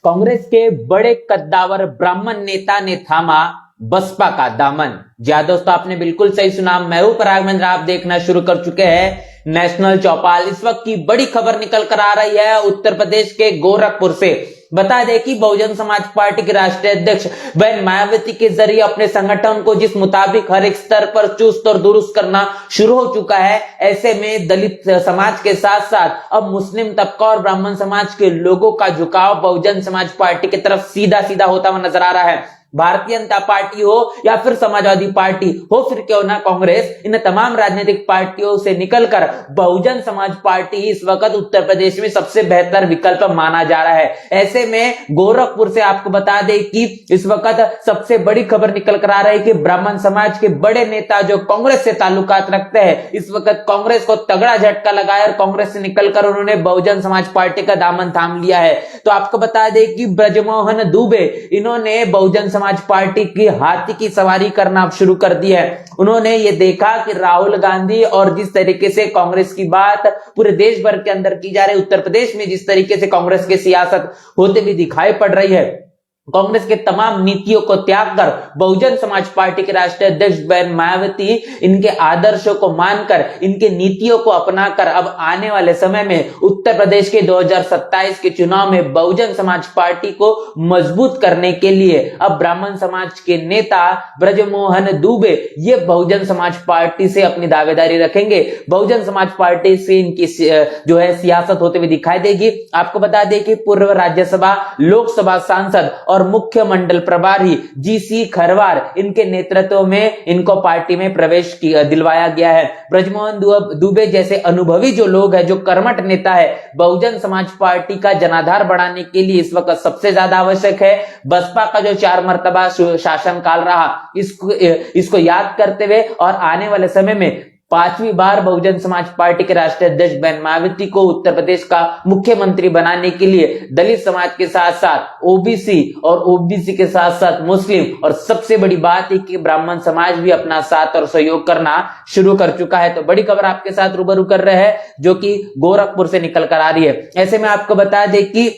कांग्रेस के बड़े कद्दावर ब्राह्मण नेता ने थामा बसपा का दामन। जी हाँ दोस्तों, आपने बिल्कुल सही सुना। मैं हूं पराग महेंद्र, आप देखना शुरू कर चुके हैं नेशनल चौपाल। इस वक्त की बड़ी खबर निकल कर आ रही है उत्तर प्रदेश के गोरखपुर से। बता दें कि बहुजन समाज पार्टी के राष्ट्रीय अध्यक्ष बहन मायावती के जरिए अपने संगठन को जिस मुताबिक हर एक स्तर पर चुस्त और दुरुस्त करना शुरू हो चुका है, ऐसे में दलित समाज के साथ साथ अब मुस्लिम तबका और ब्राह्मण समाज के लोगों का झुकाव बहुजन समाज पार्टी की तरफ सीधा सीधा होता हुआ नजर आ रहा है। भारतीय जनता पार्टी हो या फिर समाजवादी पार्टी हो, फिर क्यों ना कांग्रेस, इन तमाम राजनीतिक पार्टियों से निकलकर बहुजन समाज पार्टी इस वक्त उत्तर प्रदेश में सबसे बेहतर विकल्प माना जा रहा है। ऐसे में गोरखपुर से आपको बता दें कि इस वक्त सबसे बड़ी खबर निकल कर आ रही है कि ब्राह्मण समाज के बड़े नेता जो कांग्रेस से ताल्लुकात रखते हैं, इस वक्त कांग्रेस को तगड़ा झटका लगाया और कांग्रेस से निकलकर उन्होंने बहुजन समाज पार्टी का दामन थाम लिया है। तो आपको बता दें कि ब्रजमोहन दुबे, इन्होंने बहुजन समाज पार्टी की हाथी की सवारी करना शुरू कर दी है। उन्होंने ये देखा कि राहुल गांधी और जिस तरीके से कांग्रेस की बात पूरे देश भर के अंदर की जा रही है, उत्तर प्रदेश में जिस तरीके से कांग्रेस की सियासत होते भी दिखाई पड़ रही है, कांग्रेस के तमाम नीतियों को त्याग कर बहुजन समाज पार्टी के राष्ट्रीय अध्यक्ष बहन मायावती इनके आदर्शों को मानकर, इनके नीतियों को अपनाकर अब आने वाले समय में उत्तर प्रदेश के 2027 के चुनाव में बहुजन समाज पार्टी को मजबूत करने के लिए अब ब्राह्मण समाज के नेता ब्रजमोहन दुबे ये बहुजन समाज पार्टी से अपनी दावेदारी रखेंगे। बहुजन समाज पार्टी से इनकी जो है सियासत होते हुए दिखाई देगी। आपको बता दें कि पूर्व राज्यसभा लोकसभा सांसद और मुख्य मंडल प्रभारी जीसी खरवार, इनके नेतृत्व में इनको पार्टी में प्रवेश दिलवाया गया है। ब्रजमोहन दुबे जैसे अनुभवी जो लोग हैं, जो कर्मठ नेता है, बहुजन समाज पार्टी का जनाधार बढ़ाने के लिए इस वक्त सबसे ज्यादा आवश्यक है। बसपा का जो 4 मर्तबा शासनकाल रहा, इसको याद करते हुए और आने वाले समय में 5वीं बार बहुजन समाज पार्टी के राष्ट्रीय अध्यक्ष बहन मायावती को उत्तर प्रदेश का मुख्यमंत्री बनाने के लिए दलित समाज के साथ साथ ओबीसी और ओबीसी के साथ साथ मुस्लिम और सबसे बड़ी बात है कि ब्राह्मण समाज भी अपना साथ और सहयोग करना शुरू कर चुका है। तो बड़ी खबर आपके साथ रूबरू कर रहे हैं जो कि गोरखपुर से निकल कर आ रही है। ऐसे में आपको बता दें कि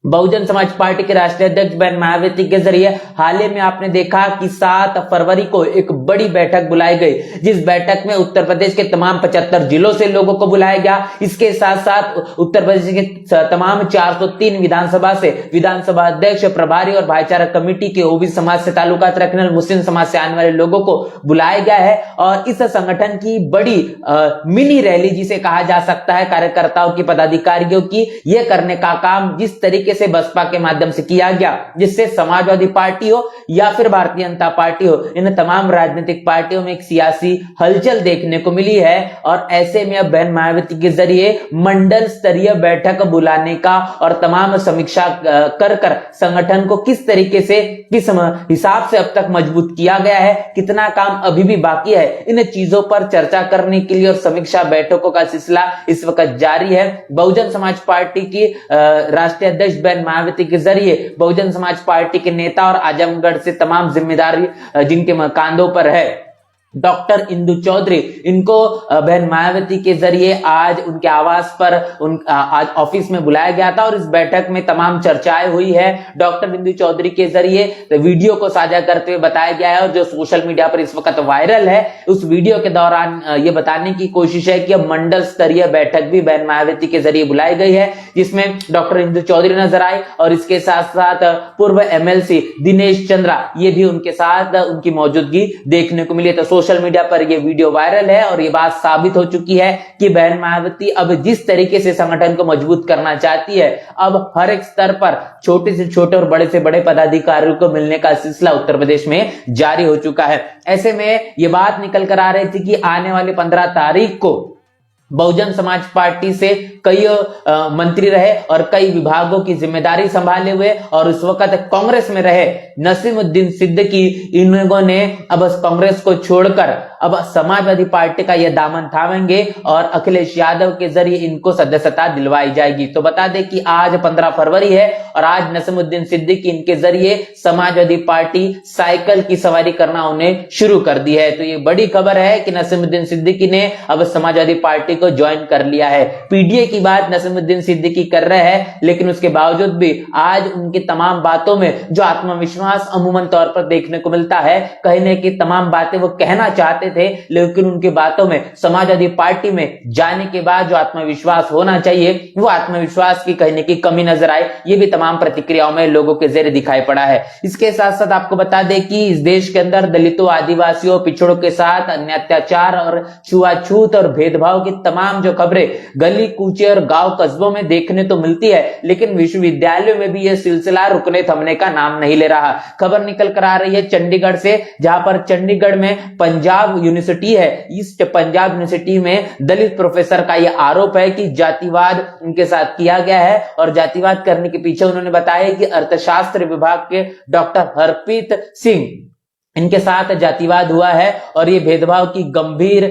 बहुजन समाज पार्टी के राष्ट्रीय अध्यक्ष बहन मायावती के जरिए हाल ही में आपने देखा कि 7 फरवरी को एक बड़ी बैठक बुलाई गई, जिस बैठक में उत्तर प्रदेश के तमाम 75 जिलों से लोगों को बुलाया गया। इसके साथ साथ उत्तर प्रदेश के तमाम 403 विधानसभा से विधानसभा अध्यक्ष, प्रभारी और भाईचारा कमेटी के ओबीसी समाज से ताल्लुकात रखने और मुस्लिम समाज से आने वाले लोगों को बुलाया गया है। और इस संगठन की बड़ी मिनी रैली जिसे कहा जा सकता है, कार्यकर्ताओं की, पदाधिकारियों की, यह करने का काम जिस तरीके से बसपा के माध्यम से किया गया, जिससे समाजवादी पार्टी हो या फिर भारतीय जनता पार्टी हो, इन तमाम राजनीतिक पार्टियों में एक सियासी हलचल देखने को मिली है। और ऐसे में अब बहन मायावती के जरिए मंडल स्तरीय बैठक बुलाने का और तमाम समीक्षा कर संगठन को किस तरीके से, किस हिसाब से अब तक मजबूत किया गया है, कितना काम अभी भी बाकी है, इन चीजों पर चर्चा करने के लिए और समीक्षा बैठकों का सिलसिला इस वक्त जारी है। बहुजन समाज पार्टी की राष्ट्रीय अध्यक्ष बहन मायावती के जरिए बहुजन समाज पार्टी के नेता और आजमगढ़ से तमाम जिम्मेदारी जिनके कांधों पर है, डॉक्टर इंदु चौधरी, इनको बहन मायावती के जरिए आज उनके आवास पर आज ऑफिस में बुलाया गया था और इस बैठक में तमाम चर्चाएं हुई है। डॉक्टर इंदु चौधरी के जरिए वीडियो को साझा करते हुए बताया गया है और जो सोशल मीडिया पर इस वक्त वायरल है, उस वीडियो के दौरान ये बताने की कोशिश है कि अब मंडल स्तरीय बैठक भी बहन मायावती के जरिए बुलाई गई है, जिसमें डॉक्टर इंदु चौधरी नजर आए और इसके साथ साथ पूर्व एमएलसी दिनेश चंद्रा, ये भी उनके साथ उनकी मौजूदगी देखने को मिली। तो सोशल मीडिया पर यह वीडियो वायरल है और यह बात साबित हो चुकी है कि बहन मायावती अब जिस तरीके से संगठन को मजबूत करना चाहती है, अब हर एक स्तर पर छोटे से छोटे और बड़े से बड़े पदाधिकारियों को मिलने का सिलसिला उत्तर प्रदेश में जारी हो चुका है। ऐसे में यह बात निकल कर आ रही थी कि आने वाले 15 तारीख को बहुजन समाज पार्टी से कई मंत्री रहे और कई विभागों की जिम्मेदारी संभाले हुए और उस वक्त कांग्रेस में रहे नसीमुद्दीन सिद्दीकी, इन्होंने अब कांग्रेस को छोड़कर अब समाजवादी पार्टी का यह दामन थामेंगे और अखिलेश यादव के जरिए इनको सदस्यता दिलवाई जाएगी। तो बता दें कि आज 15 फरवरी है और आज नसीमुद्दीन सिद्दीकी इनके जरिए समाजवादी पार्टी साइकिल की सवारी करना उन्हें शुरू कर दी है। तो ये बड़ी खबर है कि नसीमुद्दीन सिद्दीकी ने अब समाजवादी पार्टी को ज्वाइन कर लिया है। पीडीए की बात नसीमुद्दीन सिद्दीकी कर रहे हैं, लेकिन उसके बावजूद भी आज उनकी तमाम बातों में जो आत्मविश्वास अमूमन तौर पर देखने को मिलता है, कहने की तमाम बातें वो कहना चाहते थे, लेकिन उनकी बातों में समाजवादी पार्टी में जाने के बाद जो आत्मविश्वास होना चाहिए वो आत्मविश्वास की कहने की कमी नजर आई। ये भी तमाम प्रतिक्रियाओं में लोगों के जरिए दिखाई पड़ा है। इसके साथ साथ आपको बता दें कि इस देश के अंदर दलितों, आदिवासियों, पिछड़ों के साथ अन्य अत्याचार और छुआछूत और भेदभाव की तमाम जो खबरें गली कूचे और गांव कस्बों में देखने तो मिलती है, लेकिन विश्वविद्यालयों में भी यह सिलसिला रुकने थमने का नाम नहीं ले रहा। खबर निकल कर आ रही है चंडीगढ़ से, जहां पर चंडीगढ़ में पंजाब यूनिवर्सिटी है। इस पंजाब यूनिवर्सिटी में दलित प्रोफेसर का यह आरोप है कि जातिवाद उनके साथ किया गया है और जातिवाद करने के पीछे उन्होंने बताया कि अर्थशास्त्र विभाग के डॉक्टर हरप्रीत सिंह इनके साथ जातिवाद हुआ है और ये भेदभाव की गंभीर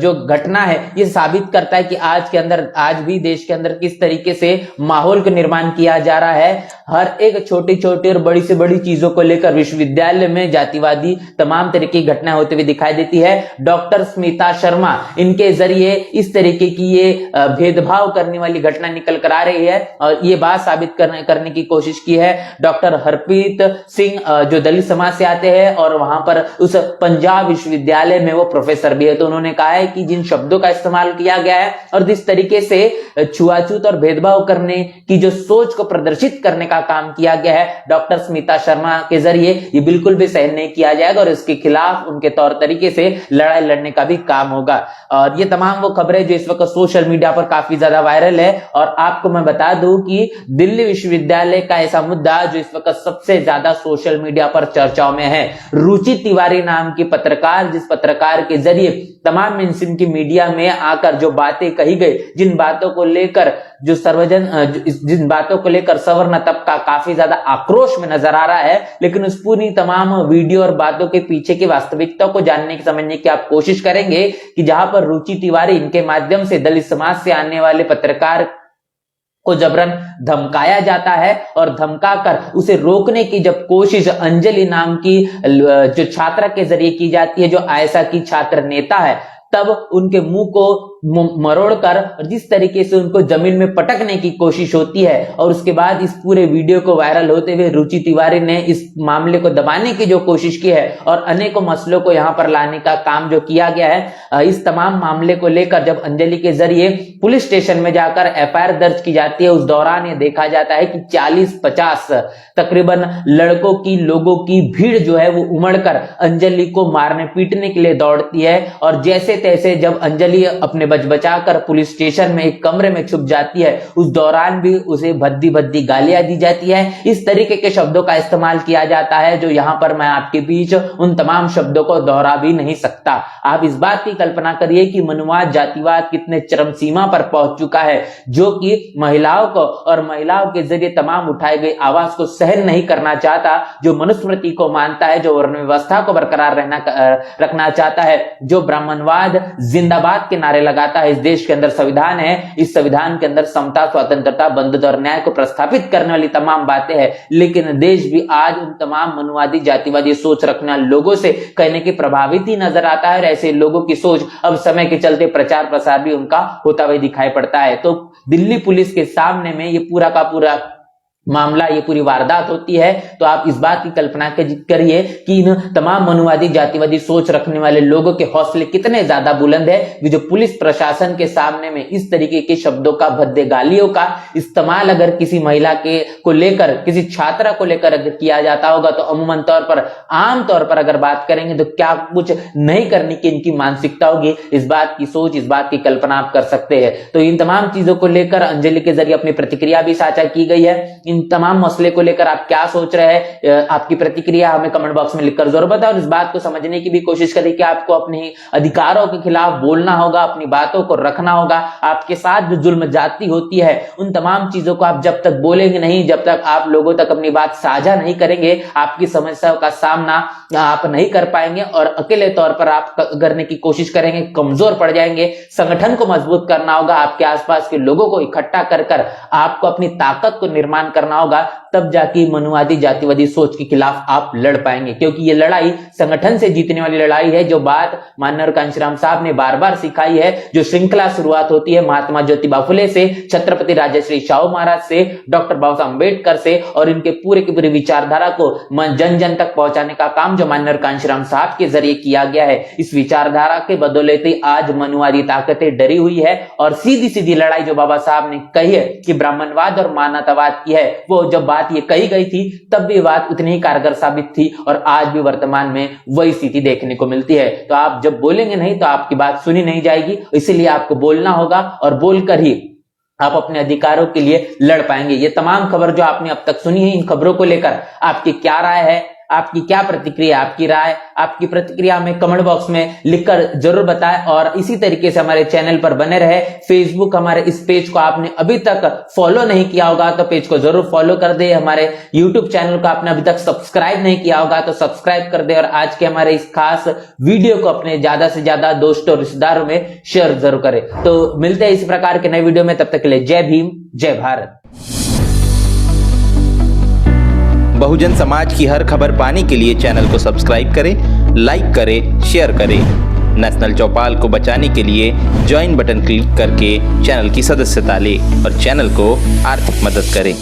जो घटना है ये साबित करता है कि आज भी देश के अंदर किस तरीके से माहौल का निर्माण किया जा रहा है। हर एक छोटी छोटी और बड़ी से बड़ी चीजों को लेकर विश्वविद्यालय में जातिवादी तमाम तरीके की घटनाएं होते हुए दिखाई देती है। डॉक्टर स्मिता शर्मा इनके जरिए इस तरीके की ये भेदभाव करने वाली घटना निकल कर आ रही है और ये बात साबित करने की कोशिश की है। डॉक्टर हरप्रीत सिंह जो दलित समाज से आते हैं और वहां पर उस पंजाब विश्वविद्यालय में वो प्रोफेसर भी है, तो उन्होंने कहा है कि जिन शब्दों का इस्तेमाल किया गया है और जिस तरीके से छुआछूत और भेदभाव करने की जो सोच को प्रदर्शित करने का काम किया गया है डॉक्टर स्मिता शर्मा के जरिए, ये बिल्कुल भी सहन नहीं किया जाएगा और इसके खिलाफ उनके तौर तरीके से लड़ाई लड़ने का भी काम होगा। और ये तमाम वो खबरें जो इस वक्त सोशल मीडिया पर काफी ज्यादा वायरल है। और आपको मैं बता दूं कि दिल्ली विश्वविद्यालय का ऐसा मुद्दा जो इस वक्त सबसे ज्यादा सोशल मीडिया पर चर्चाओं में है, रुचि तिवारी नाम की पत्रकार, जिस पत्रकार के जरिए तमाम मेनस्ट्रीम की मीडिया में आकर जो बातें कही गई, जिन बातों को लेकर सवर्ण तबका काफी ज्यादा आक्रोश में नजर आ रहा है, लेकिन उस पूरी तमाम वीडियो और बातों के पीछे की वास्तविकता को जानने की समझने की आप कोशिश करेंगे कि जहां पर रुचि तिवारी इनके माध्यम से दलित समाज से आने वाले पत्रकार को जबरन धमकाया जाता है और धमकाकर उसे रोकने की जब कोशिश अंजलि नाम की जो छात्रा के जरिए की जाती है, जो आयशा की छात्र नेता है, तब उनके मुंह को मरोड़कर जिस तरीके से उनको जमीन में पटकने की कोशिश होती है और उसके बाद इस पूरे वीडियो को वायरल होते हुए रुचि तिवारी ने इस मामले को दबाने की जो कोशिश की है और अनेकों मसलों को यहां पर लाने का काम जो किया गया है। इस तमाम मामले को लेकर जब अंजलि के जरिए पुलिस स्टेशन में जाकर एफआईआर दर्ज की जाती है, उस दौरान ये देखा जाता है कि 40-50 तकरीबन लड़कों की, लोगों की भीड़ जो है वो उमड़कर अंजलि को मारने पीटने के लिए दौड़ती है और जैसे तैसे जब अंजलि अपने बचाकर पुलिस स्टेशन में एक कमरे में छुप जाती है, उस दौरान भी उसे भद्दी भद्दी गालियां दी जाती है। इस तरीके के शब्दों का इस्तेमाल किया जाता है जो यहां पर मैं आपके बीच उन तमाम शब्दों को दोहरा भी नहीं सकता। आप इस बात की कल्पना करिए कि मनुवाद, जातिवाद कितने चरम सीमा पर पहुंच चुका है, जो कि महिलाओं को और महिलाओं के जरिए तमाम उठाए गए आवाज को सहन नहीं करना चाहता, जो मनुस्मृति को मानता है, जो वर्ण व्यवस्था को बरकरार रखना चाहता है, जो ब्राह्मणवाद जिंदाबाद के नारे लगाता है। इस देश के अंदर संविधान है, इस संविधान के अंदर समता, स्वतंत्रता, बंधुत्व और न्याय को प्रस्थापित करने वाली तमाम बातें हैं, लेकिन देश भी आज उन तमाम मनुवादी, जातिवादी सोच रखने वाले लोगों से कहने के प्रभावित ही नजर आता है और ऐसे लोगों की सोच अब समय के चलते प्रचार प्रसार भी उनका होता हुआ दिखाई पड़ता है। तो दिल्ली पुलिस के सामने में ये पूरा का पूरा मामला, ये पूरी वारदात होती है, तो आप इस बात की कल्पना करिए कि इन तमाम मनुवादी, जातिवादी सोच रखने वाले लोगों के हौसले कितने ज्यादा बुलंद है कि जो पुलिस प्रशासन के सामने में इस तरीके के शब्दों का, भद्दे गालियों का इस्तेमाल अगर किसी महिला को लेकर, किसी छात्रा को लेकर अगर किया जाता होगा तो अमूमन तौर पर, आम तौर पर अगर बात करेंगे तो क्या कुछ नहीं करने की इनकी मानसिकता होगी, इस बात की सोच, इस बात की कल्पना आप कर सकते हैं। तो इन तमाम चीजों को लेकर अंजलि के जरिए अपनी प्रतिक्रिया भी साझा की गई है। इन इन तमाम मसले को लेकर आप क्या सोच रहे हैं, आपकी प्रतिक्रिया हमें कमेंट बॉक्स में लिखकर जरूर बताएं और इस बात को समझने की भी कोशिश करें कि आपको अपने अधिकारों के खिलाफ बोलना होगा, अपनी बातों को रखना होगा। आपके साथ जो जुल्म जाती होती है उन तमाम चीजों को आप जब तक बोलेंगे नहीं, जब तक आप लोगों तक अपनी बात साझा नहीं करेंगे, आपकी समस्याओं का सामना आप नहीं कर पाएंगे और अकेले तौर पर आप करने की कोशिश करेंगे, कमजोर पड़ जाएंगे। संगठन को मजबूत करना होगा, आपके आसपास के लोगों को इकट्ठा कर आपको अपनी ताकत को निर्माण करना होगा, तब जाके मनुवादी जातिवादी सोच के खिलाफ आप लड़ पाएंगे। क्योंकि ये लड़ाई संगठन से जीतने वाली लड़ाई है। जो बात माननीय कांशीराम साहब ने बार बार सिखाई है, जो श्रृंखला शुरुआत होती है महात्मा ज्योतिबा फुले से, छत्रपति राजश्री शाहू महाराज से, डॉक्टर बाबा साहब अम्बेडकर से और इनके पूरे की पूरी विचारधारा को जन जन तक पहुंचाने का काम जो माननीय कांशीराम साहब के जरिए किया गया है। इस विचारधारा के बदौलत आज मनुवादी ताकतें डरी हुई है और सीधी सीधी लड़ाई जो बाबा साहब ने कही है कि ब्राह्मणवाद और मानवतावाद की है, वो जब बात ये कही गई थी तब भी बात उतनी ही कारगर साबित थी और आज भी वर्तमान में वही स्थिति देखने को मिलती है। तो आप जब बोलेंगे नहीं तो आपकी बात सुनी नहीं जाएगी, इसीलिए आपको बोलना होगा और बोलकर ही आप अपने अधिकारों के लिए लड़ पाएंगे। ये तमाम खबर जो आपने अब तक सुनी है, इन खबरों को लेकर आपकी क्या राय है, आपकी क्या प्रतिक्रिया, आपकी राय, आपकी प्रतिक्रिया हमें कमेंट बॉक्स में लिखकर जरूर बताएं और इसी तरीके से हमारे चैनल पर बने रहे। फेसबुक हमारे इस पेज को आपने अभी तक फॉलो नहीं किया होगा तो पेज को जरूर फॉलो कर दे। हमारे यूट्यूब चैनल को आपने अभी तक सब्सक्राइब नहीं किया होगा तो सब्सक्राइब कर दे और आज के हमारे इस खास वीडियो को अपने ज्यादा से ज्यादा दोस्तों और रिश्तेदारों में शेयर जरूर करें। तो मिलते हैं इस प्रकार के नए वीडियो में, तब तक के लिए जय भीम, जय भारत। बहुजन समाज की हर खबर पाने के लिए चैनल को सब्सक्राइब करें, लाइक करें, शेयर करें। नेशनल चौपाल को बचाने के लिए ज्वाइन बटन क्लिक करके चैनल की सदस्यता लें और चैनल को आर्थिक मदद करें।